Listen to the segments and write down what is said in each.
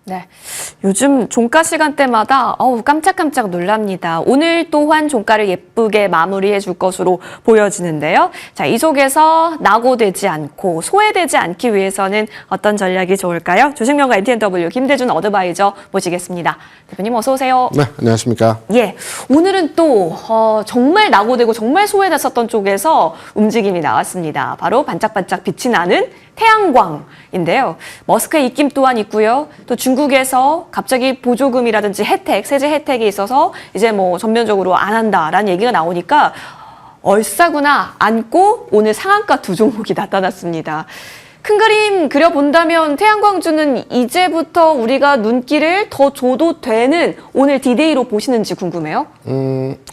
네, 요즘 종가 시간대마다 깜짝깜짝 놀랍니다. 오늘 또한 종가를 예쁘게 마무리해 줄 것으로 보여지는데요. 자, 이 속에서 낙오되지 않고 소외되지 않기 위해서는 어떤 전략이 좋을까요? 주식명가 MTNW 김대준 어드바이저 모시겠습니다. 대표님 어서 오세요. 네, 안녕하십니까. 예, 오늘은 또 정말 낙오되고 정말 소외됐었던 쪽에서 움직임이 나왔습니다. 바로 반짝반짝 빛이 나는 태양광인데요. 머스크의 입김 또한 있고요. 또 중국에서 갑자기 보조금이라든지 혜택, 세제 혜택이 있어서 이제 뭐 전면적으로 안 한다라는 얘기가 나오니까 얼싸구나 안고 오늘 상한가 두 종목이 나타났습니다. 큰 그림 그려본다면 태양광주는 이제부터 우리가 눈길을 더 줘도 되는 오늘 디데이로 보시는지 궁금해요.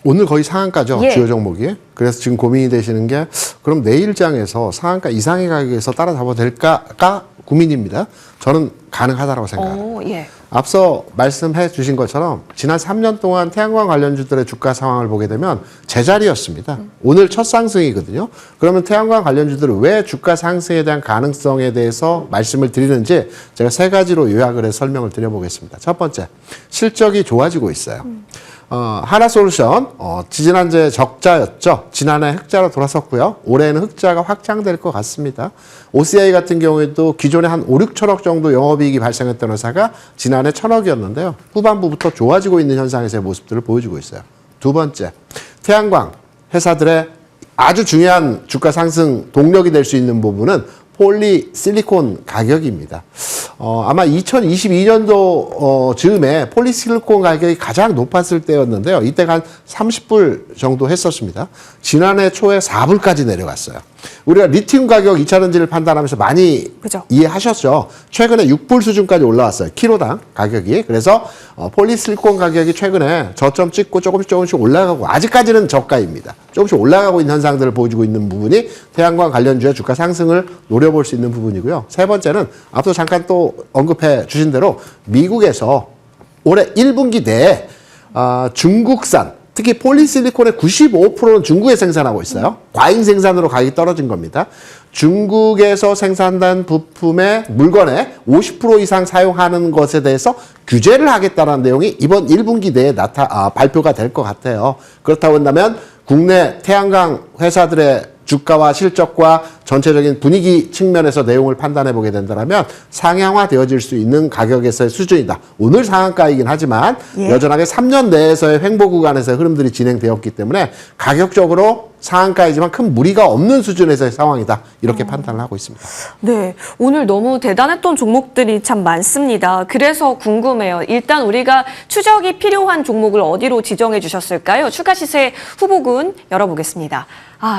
오늘 거의 상한가죠, 예. 주요 종목이. 그래서 지금 고민이 되시는 게 그럼 내일장에서 상한가 이상의 가격에서 따라잡아도 될까가 고민입니다. 저는 가능하다고 생각합니다. 예. 앞서 말씀해 주신 것처럼 지난 3년 동안 태양광 관련주들의 주가 상황을 보게 되면 제자리였습니다. 오늘 첫 상승이거든요. 그러면 태양광 관련주들은 왜 주가 상승에 대한 가능성에 대해서 말씀을 드리는지 제가 세 가지로 요약을 해서 설명을 드려보겠습니다. 첫 번째, 실적이 좋아지고 있어요. 하나솔루션, 지지난주에 적자였죠. 지난해 흑자로 돌아섰고요. 올해는 흑자가 확장될 것 같습니다. OCI 같은 경우에도 기존에 한 5, 6천억 정도 영업이익이 발생했던 회사가 지난해 1,000억이었는데요. 후반부부터 좋아지고 있는 현상에서의 모습들을 보여주고 있어요. 두 번째, 태양광 회사들의 아주 중요한 주가 상승 동력이 될 수 있는 부분은 폴리실리콘 가격입니다. 아마 2022년도 즈음에 폴리실리콘 가격이 가장 높았을 때였는데요. 이때가 한 30불 정도 했었습니다. 지난해 초에 4불까지 내려갔어요. 우리가 리튬 가격 2차전지를 판단하면서 많이 그죠. 이해하셨죠? 최근에 6불 수준까지 올라왔어요. 키로당 가격이. 그래서 폴리실리콘 가격이 최근에 저점 찍고 조금씩 올라가고 아직까지는 저가입니다. 조금씩 올라가고 있는 현상들을 보여주고 있는 부분이 태양광 관련주의 주가 상승을 노려볼 수 있는 부분이고요. 세 번째는 앞서 잠깐 또 언급해 주신 대로 미국에서 올해 1분기 내에 중국산 특히 폴리실리콘의 95%는 중국에 생산하고 있어요. 과잉 생산으로 가격이 떨어진 겁니다. 중국에서 생산된 부품의 물건에 50% 이상 사용하는 것에 대해서 규제를 하겠다는 내용이 이번 1분기 내에 발표가 될 것 같아요. 그렇다고 한다면 국내 태양광 회사들의 주가와 실적과 전체적인 분위기 측면에서 내용을 판단해 보게 된다면 상향화되어질 수 있는 가격에서의 수준이다. 오늘 상한가이긴 하지만 여전하게 3년 내에서의 횡보 구간에서의 흐름들이 진행되었기 때문에 가격적으로 상한가이지만 큰 무리가 없는 수준에서의 상황이다. 이렇게 판단을 하고 있습니다. 네, 오늘 너무 대단했던 종목들이 참 많습니다. 그래서 궁금해요. 일단 우리가 추적이 필요한 종목을 어디로 지정해 주셨을까요? 추가 시세 후보군 열어보겠습니다.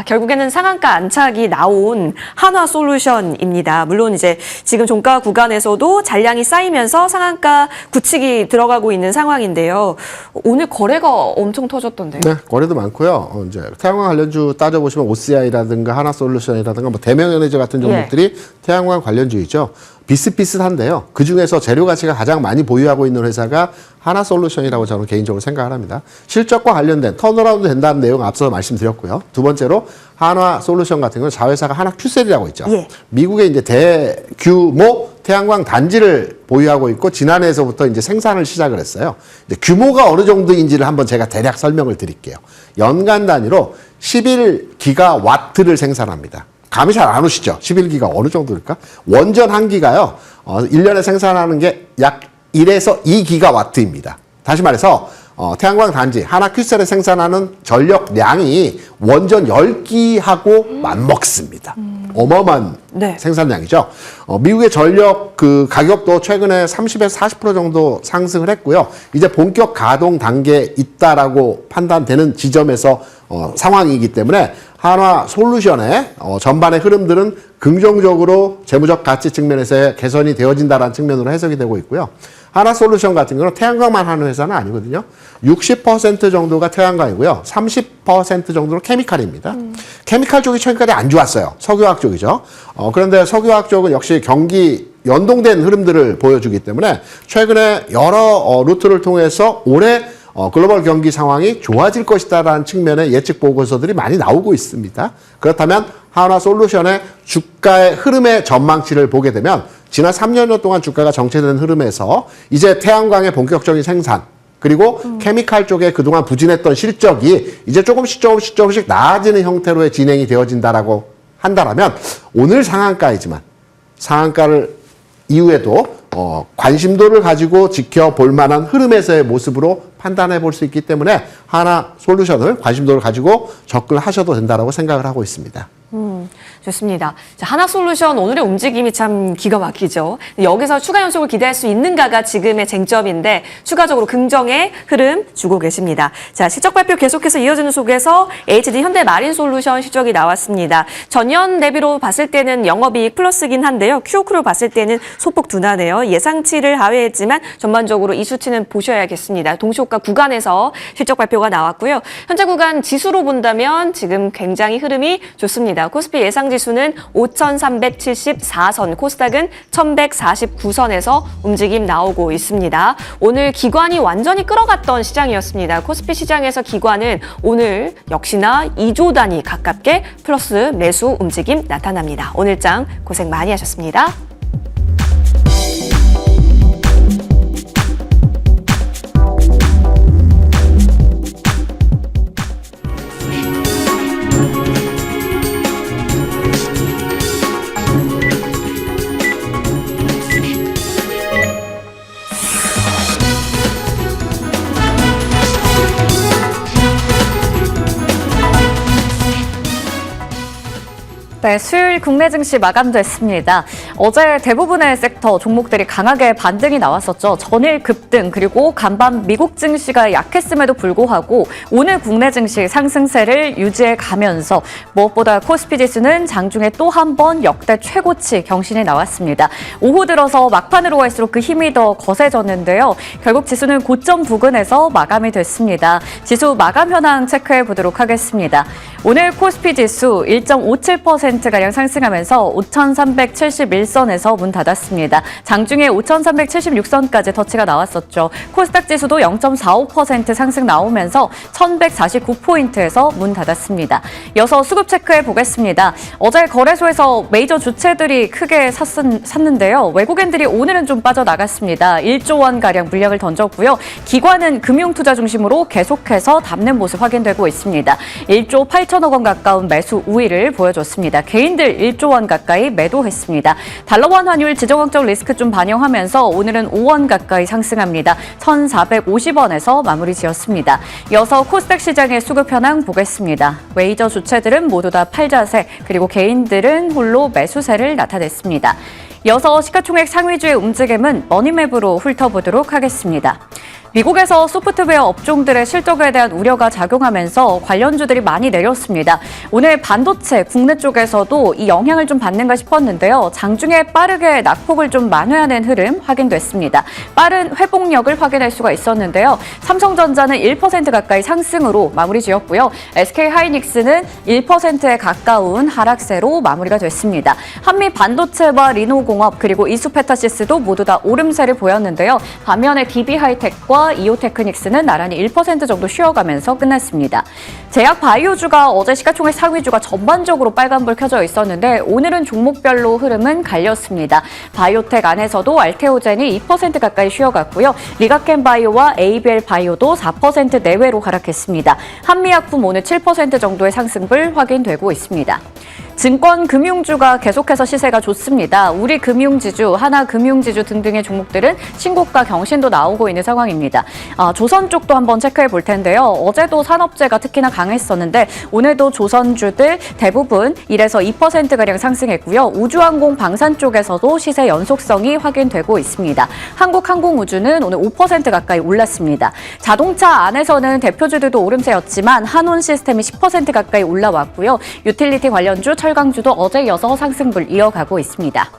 결국에는 상한가 안착이 나온 한화솔루션입니다. 물론 이제 지금 종가 구간에서도 잔량이 쌓이면서 상한가 굳히기 들어가고 있는 상황인데요. 오늘 거래가 엄청 터졌던데요. 네, 거래도 많고요. 이제 태양광 관련주 따져보시면 OCI라든가 하나솔루션이라든가 뭐 대명에너지 같은 종목들이 태양광 관련주이죠. 비슷비슷한데요. 그중에서 재료 가치가 가장 많이 보유하고 있는 회사가 하나솔루션이라고 저는 개인적으로 생각을 합니다. 실적과 관련된 턴어라운드 된다는 내용 앞서 말씀드렸고요. 두 번째로 한화솔루션 같은 경우는 자회사가 하나큐셀이라고 있죠. 미국의 이제 대규모 태양광 단지를 보유하고 있고 지난해에서부터 이제 생산을 시작을 했어요. 이제 규모가 어느 정도인지를 한번 제가 대략 설명을 드릴게요. 연간 단위로 11기가와트를 생산합니다. 감이 잘 안 오시죠? 11기가 어느 정도일까? 원전 한 기가요. 1년에 생산하는 게 약 1에서 2기가와트입니다. 다시 말해서 태양광 단지 하나큐셀에 생산하는 전력량이 원전 10기하고 맞먹습니다. 어마어마한 생산량이죠. 미국의 전력 가격도 최근에 30에서 40% 정도 상승을 했고요. 이제 본격 가동 단계에 있다라고 판단되는 지점에서 상황이기 때문에 한화솔루션의 전반의 흐름들은 긍정적으로 재무적 가치 측면에서의 개선이 되어진다는 측면으로 해석이 되고 있고요. 하나솔루션 같은 경우는 태양광만 하는 회사는 아니거든요. 60% 정도가 태양광이고요. 30% 정도는 케미칼입니다. 케미칼 쪽이 최근까지 안 좋았어요. 석유화학 쪽이죠. 그런데 석유화학 쪽은 역시 경기 연동된 흐름들을 보여주기 때문에 최근에 여러 루트를 통해서 올해 글로벌 경기 상황이 좋아질 것이다라는 측면의 예측 보고서들이 많이 나오고 있습니다. 그렇다면 한화솔루션의 주가의 흐름의 전망치를 보게 되면 지난 3년 동안 주가가 정체된 흐름에서 이제 태양광의 본격적인 생산 그리고 케미칼 쪽에 그동안 부진했던 실적이 이제 조금씩 나아지는 형태로의 진행이 되어진다라고 한다라면 오늘 상한가이지만 상한가를 이후에도 관심도를 가지고 지켜볼 만한 흐름에서의 모습으로 판단해 볼 수 있기 때문에 하나솔루션을 관심도를 가지고 접근하셔도 된다고 생각을 하고 있습니다. 좋습니다. 자, 하나솔루션 오늘의 움직임이 참 기가 막히죠. 여기서 추가 연속을 기대할 수 있는가가 지금의 쟁점인데 추가적으로 긍정의 흐름 주고 계십니다. 자, 실적 발표 계속해서 이어지는 속에서 HD 현대마린솔루션 실적이 나왔습니다. 전년 대비로 봤을 때는 영업이익 플러스긴 한데요. QOQ로 봤을 때는 소폭 둔하네요. 예상치를 하회했지만 전반적으로 이 수치는 보셔야겠습니다. 동시호가 구간에서 실적 발표가 나왔고요. 현재 구간 지수로 본다면 지금 굉장히 흐름이 좋습니다. 코스피 예상 지수는 5,374선, 코스닥은 1,149선에서 움직임 나오고 있습니다. 오늘 기관이 완전히 끌어갔던 시장이었습니다. 코스피 시장에서 기관은 오늘 역시나 2조 단위 가깝게 플러스 매수 움직임 나타납니다. 오늘장 고생 많이 하셨습니다. 네, 수요일 국내 증시 마감됐습니다. 어제 대부분의 섹터 종목들이 강하게 반등이 나왔었죠. 전일 급등 그리고 간밤 미국 증시가 약했음에도 불구하고 오늘 국내 증시 상승세를 유지해 가면서 무엇보다 코스피 지수는 장중에 또 한 번 역대 최고치 경신이 나왔습니다. 오후 들어서 막판으로 갈수록 그 힘이 더 거세졌는데요. 결국 지수는 고점 부근에서 마감이 됐습니다. 지수 마감 현황 체크해 보도록 하겠습니다. 오늘 코스피 지수 1.57%가량 상승하면서 5,371선에서 문 닫았습니다. 장중에 5,376선까지 터치가 나왔었죠. 코스닥 지수도 0.45% 상승 나오면서 1,149포인트에서 문 닫았습니다. 이어서 수급 체크해 보겠습니다. 어제 거래소에서 메이저 주체들이 크게 샀는데요. 외국인들이 오늘은 좀 빠져나갔습니다. 1조 원가량 물량을 던졌고요. 기관은 금융투자 중심으로 계속해서 담는 모습 확인되고 있습니다. 1조 8천억 원 가까운 매수 우위를 보여줬습니다. 개인들 1조 원 가까이 매도했습니다. 달러원 환율 지정학적 리스크 좀 반영하면서 오늘은 5원 가까이 상승합니다. 1,450원에서 마무리 지었습니다. 이어서 코스닥 시장의 수급 현황 보겠습니다. 메이저 주체들은 모두 다 팔자세 그리고 개인들은 홀로 매수세를 나타냈습니다. 이어서 시가총액 상위주의 움직임은 머니맵으로 훑어보도록 하겠습니다. 미국에서 소프트웨어 업종들의 실적에 대한 우려가 작용하면서 관련주들이 많이 내렸습니다. 오늘 반도체 국내 쪽에서도 이 영향을 좀 받는가 싶었는데요. 장중에 빠르게 낙폭을 좀 만회하는 흐름 확인됐습니다. 빠른 회복력을 확인할 수가 있었는데요. 삼성전자는 1% 가까이 상승으로 마무리 지었고요. SK하이닉스는 1%에 가까운 하락세로 마무리가 됐습니다. 한미 반도체와 리노공업 그리고 이수페타시스도 모두 다 오름세를 보였는데요. 반면에 DB하이텍과 이오테크닉스는 나란히 1% 정도 쉬어가면서 끝났습니다. 제약 바이오주가 어제 시가총액 상위주가 전반적으로 빨간불 켜져 있었는데 오늘은 종목별로 흐름은 갈렸습니다. 바이오텍 안에서도 알테오젠이 2% 가까이 쉬어갔고요. 리가켄바이오와 ABL 바이오도 4% 내외로 하락했습니다. 한미약품 오늘 7% 정도의 상승불 확인되고 있습니다. 증권, 금융주가 계속해서 시세가 좋습니다. 우리금융지주, 하나금융지주 등등의 종목들은 신고가 경신도 나오고 있는 상황입니다. 조선 쪽도 한번 체크해 볼 텐데요. 어제도 산업재가 특히나 강했었는데 오늘도 조선주들 대부분 1에서 2%가량 상승했고요. 우주항공, 방산 쪽에서도 시세 연속성이 확인되고 있습니다. 한국항공우주는 오늘 5% 가까이 올랐습니다. 자동차 안에서는 대표주들도 오름세였지만 한온시스템이 10% 가까이 올라왔고요. 유틸리티 관련주, 철강주도 어제 이어서 상승불 이어가고 있습니다.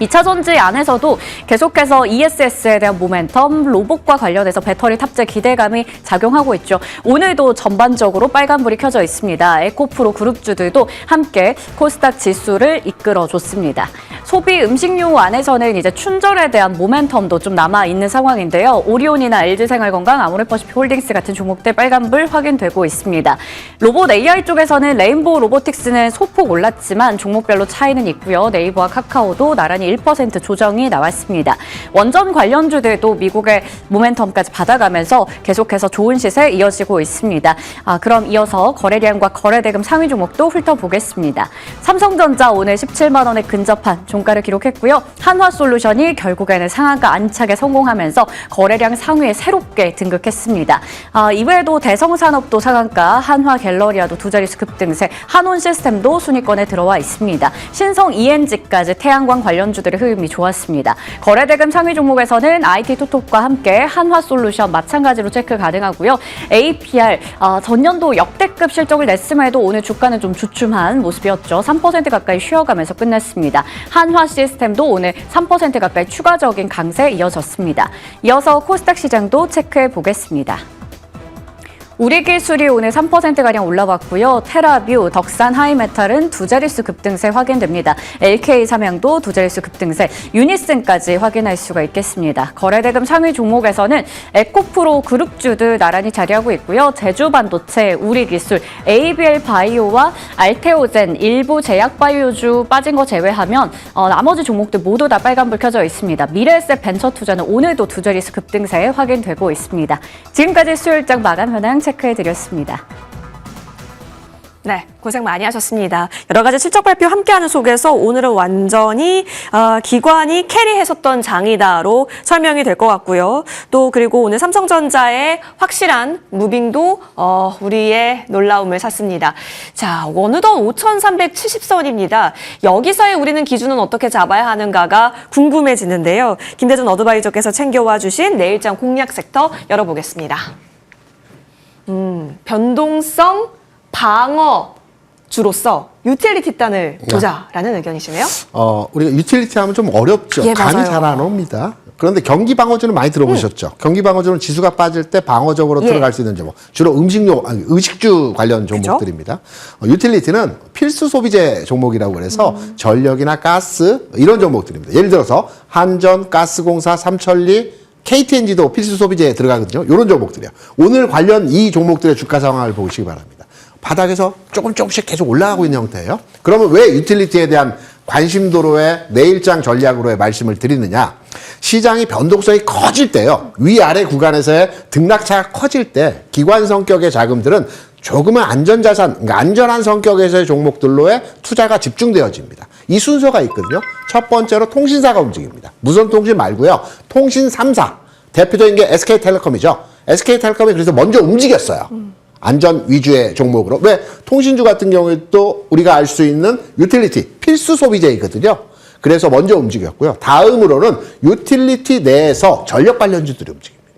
2차 전지 안에서도 계속해서 ESS에 대한 모멘텀, 로봇과 관련해서 배터리 탑재 기대감이 작용하고 있죠. 오늘도 전반적으로 빨간불이 켜져 있습니다. 에코프로 그룹주들도 함께 코스닥 지수를 이끌어줬습니다. 소비 음식료 안에서는 이제 춘절에 대한 모멘텀도 좀 남아있는 상황인데요. 오리온이나 LG생활건강, 아모레퍼시픽 홀딩스 같은 종목들 빨간불 확인되고 있습니다. 로봇 AI 쪽에서는 레인보우 로보틱스는 소폭 올랐지만 종목별로 차이는 있고요. 네이버와 카카오도 나란히 0.1% 조정이 나왔습니다. 원전 관련주들도 미국의 모멘텀까지 받아가면서 계속해서 좋은 시세 이어지고 있습니다. 그럼 이어서 거래량과 거래대금 상위 종목도 훑어보겠습니다. 삼성전자 오늘 17만 원에 근접한 종가를 기록했고요. 한화솔루션이 결국에는 상한가 안착에 성공하면서 거래량 상위에 새롭게 등극했습니다. 이외에도 대성산업도 상한가, 한화갤러리아도 두 자릿수 급등세, 한온시스템도 순위권에 들어와 있습니다. 신성 ENG까지 태양광 관련주들의 흐름이 좋았습니다. 거래대금 상위 종목에서는 IT토톡과 함께 한화솔루션 마찬가지로 체크 가능하고요. APR 전년도 역대급 실적을 냈음에도 오늘 주가는 좀 주춤한 모습이었죠. 3% 가까이 쉬어가면서 끝냈습니다. 한화시스템도 오늘 3% 가까이 추가적인 강세 이어졌습니다. 이어서 코스닥 시장도 체크해 보겠습니다. 우리기술이 오늘 3%가량 올라왔고요. 테라뷰, 덕산 하이메탈은 두 자릿수 급등세 확인됩니다. LK삼양도 두 자릿수 급등세, 유니슨까지 확인할 수가 있겠습니다. 거래대금 상위 종목에서는 에코프로 그룹주들 나란히 자리하고 있고요. 제주반도체, 우리기술, ABL바이오와 알테오젠, 일부 제약바이오주 빠진 거 제외하면 나머지 종목들 모두 다 빨간불 켜져 있습니다. 미래에셋 벤처투자는 오늘도 두 자릿수 급등세 확인되고 있습니다. 지금까지 수요일장 마감 현황 체크해드렸습니다. 네, 고생 많이 하셨습니다. 여러 가지 실적 발표 함께하는 속에서 오늘은 완전히 기관이 캐리했었던 장이다로 설명이 될 것 같고요. 또 그리고 오늘 삼성전자의 확실한 무빙도 우리의 놀라움을 샀습니다. 자, 어느덧 5,370선입니다. 여기서의 우리는 기준은 어떻게 잡아야 하는가가 궁금해지는데요. 김대준 어드바이저께서 챙겨와 주신 내일장 공략 섹터 열어보겠습니다. 변동성 방어주로서 유틸리티 단을 보자라는 의견이시네요. 우리가 유틸리티 하면 좀 어렵죠. 예, 감이 맞아요. 잘 안 옵니다. 그런데 경기 방어주는 많이 들어보셨죠? 경기 방어주는 지수가 빠질 때 방어적으로 예. 들어갈 수 있는 종목. 주로 의식주 관련 종목들입니다. 유틸리티는 필수 소비재 종목이라고 그래서 전력이나 가스 이런 종목들입니다. 예를 들어서 한전, 가스공사, 삼천리, KTNG도 필수 소비재에 들어가거든요. 이런 종목들이요. 오늘 관련 이 종목들의 주가 상황을 보시기 바랍니다. 바닥에서 조금씩 계속 올라가고 있는 형태예요. 그러면 왜 유틸리티에 대한 관심도로의 내일장 전략으로의 말씀을 드리느냐. 시장이 변동성이 커질 때요. 위아래 구간에서의 등락차가 커질 때 기관 성격의 자금들은 조금은 안전자산, 그러니까 안전한 성격에서의 종목들로의 투자가 집중되어집니다. 이 순서가 있거든요. 첫 번째로 통신사가 움직입니다. 무선통신 말고요. 통신 3사. 대표적인 게 SK텔레콤이죠. SK텔레콤이 그래서 먼저 움직였어요. 안전 위주의 종목으로. 왜? 통신주 같은 경우에 또 우리가 알 수 있는 유틸리티, 필수 소비재이거든요. 그래서 먼저 움직였고요. 다음으로는 유틸리티 내에서 전력 관련주들이 움직입니다.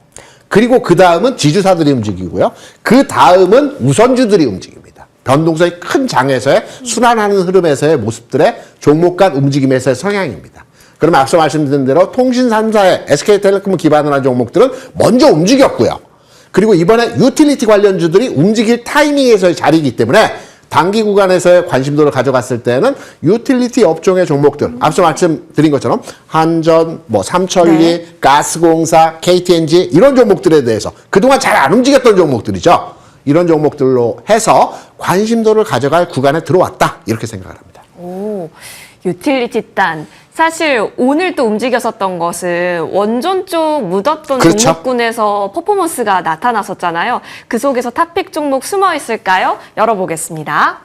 그리고 그 다음은 지주사들이 움직이고요. 그 다음은 우선주들이 움직입니다. 변동성이 큰 장에서의 순환하는 흐름에서의 모습들의 종목 간 움직임에서의 성향입니다. 그러면 앞서 말씀드린 대로 통신 3사의 SK텔레콤을 기반으로 한 종목들은 먼저 움직였고요. 그리고 이번에 유틸리티 관련주들이 움직일 타이밍에서의 자리이기 때문에 단기 구간에서의 관심도를 가져갔을 때는 유틸리티 업종의 종목들, 앞서 말씀드린 것처럼 한전, 삼천리, 가스공사, KTNG 이런 종목들에 대해서 그동안 잘 안 움직였던 종목들이죠. 이런 종목들로 해서 관심도를 가져갈 구간에 들어왔다. 이렇게 생각을 합니다. 오, 유틸리티 단. 사실 오늘 또 움직였었던 것은 원전 쪽 묻었던 그렇죠. 종목군에서 퍼포먼스가 나타났었잖아요. 그 속에서 탑픽 종목 숨어 있을까요? 열어보겠습니다.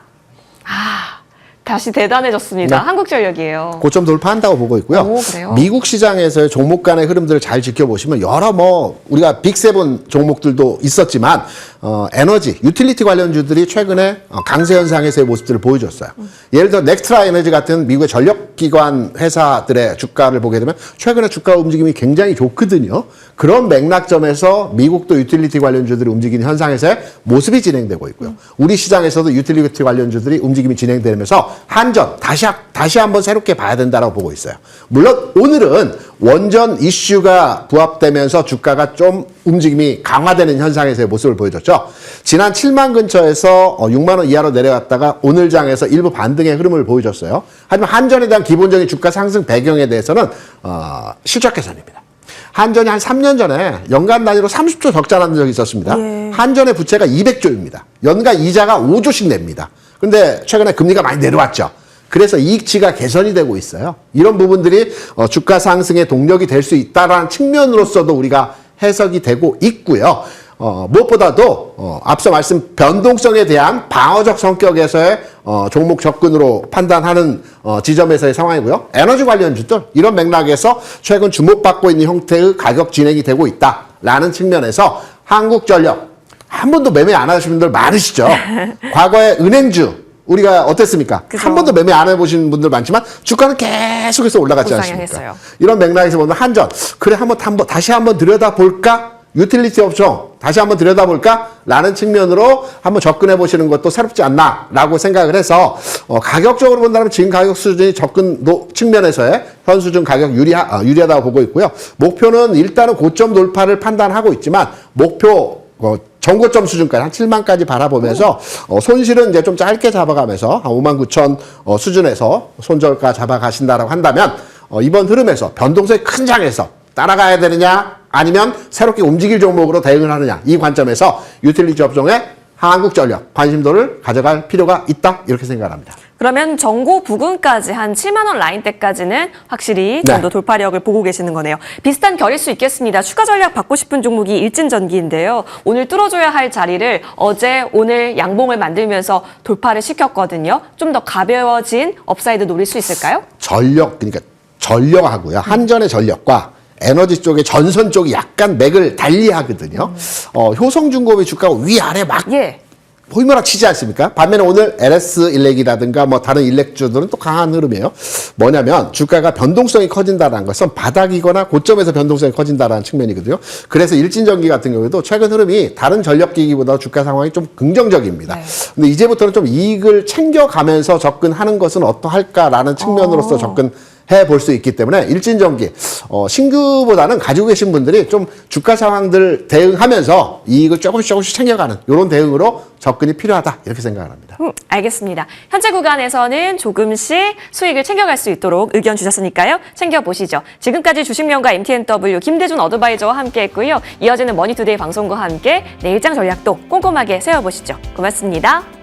다시 대단해졌습니다. 네. 한국전력이에요. 고점 돌파한다고 보고 있고요. 오, 그래요? 미국 시장에서의 종목 간의 흐름들을 잘 지켜보시면 여러 우리가 빅7 종목들도 있었지만 에너지, 유틸리티 관련주들이 최근에 강세 현상에서의 모습들을 보여줬어요. 예를 들어 넥스트라 에너지 같은 미국의 전력기관 회사들의 주가를 보게 되면 최근에 주가 움직임이 굉장히 좋거든요. 그런 맥락점에서 미국도 유틸리티 관련주들이 움직이는 현상에서의 모습이 진행되고 있고요. 우리 시장에서도 유틸리티 관련주들이 움직임이 진행되면서 한전 다시 한번 새롭게 봐야 된다고 보고 있어요. 물론 오늘은 원전 이슈가 부합되면서 주가가 좀 움직임이 강화되는 현상에서의 모습을 보여줬죠. 지난 7만 근처에서 6만 원 이하로 내려갔다가 오늘 장에서 일부 반등의 흐름을 보여줬어요. 하지만 한전에 대한 기본적인 주가 상승 배경에 대해서는 실적 개선입니다. 한전이 한 3년 전에 연간 단위로 30조 적자 난 적이 있었습니다. 한전의 부채가 200조입니다. 연간 이자가 5조씩 냅니다. 근데 최근에 금리가 많이 내려왔죠. 그래서 이익치가 개선이 되고 있어요. 이런 부분들이 주가 상승의 동력이 될 수 있다라는 측면으로서도 우리가 해석이 되고 있고요. 무엇보다도 앞서 말씀 변동성에 대한 방어적 성격에서의 종목 접근으로 판단하는 지점에서의 상황이고요. 에너지 관련주들 이런 맥락에서 최근 주목받고 있는 형태의 가격 진행이 되고 있다라는 측면에서 한국전력 한 번도 매매 안 하시는 분들 많으시죠. 과거에 은행주 우리가 어땠습니까? 그죠. 한 번도 매매 안 해보신 분들 많지만 주가는 계속해서 올라갔지 않습니까? 고상향했어요. 이런 맥락에서 보면 한전 그래 다시 한번 들여다볼까? 유틸리티 업종 다시 한번 들여다볼까? 라는 측면으로 한번 접근해 보시는 것도 새롭지 않나? 라고 생각을 해서 가격적으로 본다면 지금 가격 수준이 접근 측면에서의 현 수준 가격 유리하다고 보고 있고요. 목표는 일단은 고점 돌파를 판단하고 있지만 목표 정고점 수준까지 한 7만까지 바라보면서 손실은 이제 좀 짧게 잡아가면서 한 59,000 수준에서 손절가 잡아가신다라고 한다면 이번 흐름에서 변동성이 큰 장에서 따라가야 되느냐 아니면 새롭게 움직일 종목으로 대응을 하느냐 이 관점에서 유틸리티 업종의 한국전력 관심도를 가져갈 필요가 있다 이렇게 생각합니다. 그러면 정고 부근까지 한 7만 원 라인대까지는 확실히 정도 돌파력을 보고 계시는 거네요. 비슷한 결일 수 있겠습니다. 추가 전략 받고 싶은 종목이 일진전기인데요. 오늘 뚫어줘야 할 자리를 어제 오늘 양봉을 만들면서 돌파를 시켰거든요. 좀 더 가벼워진 업사이드 노릴 수 있을까요? 그러니까 전력하고요. 한전의 전력과 에너지 쪽의 전선 쪽이 약간 맥을 달리하거든요. 효성중공업의 주가가 위아래 막 보이머락 치지 않습니까? 반면에 오늘 LS 일렉이라든가 뭐 다른 일렉주들은 또 강한 흐름이에요. 뭐냐면 주가가 변동성이 커진다는 것은 바닥이거나 고점에서 변동성이 커진다는 측면이거든요. 그래서 일진전기 같은 경우에도 최근 흐름이 다른 전력기기보다 주가 상황이 좀 긍정적입니다. 네. 근데 이제부터는 좀 이익을 챙겨가면서 접근하는 것은 어떠할까라는 측면으로서 접근 해볼 수 있기 때문에 일진전기 신규보다는 가지고 계신 분들이 좀 주가 상황들 대응하면서 이익을 조금씩 챙겨가는 이런 대응으로 접근이 필요하다 이렇게 생각을 합니다. 알겠습니다. 현재 구간에서는 조금씩 수익을 챙겨갈 수 있도록 의견 주셨으니까요. 챙겨보시죠. 지금까지 주식명가 MTNW 김대준 어드바이저와 함께했고요. 이어지는 머니투데이 방송과 함께 내일장 전략도 꼼꼼하게 세워보시죠. 고맙습니다.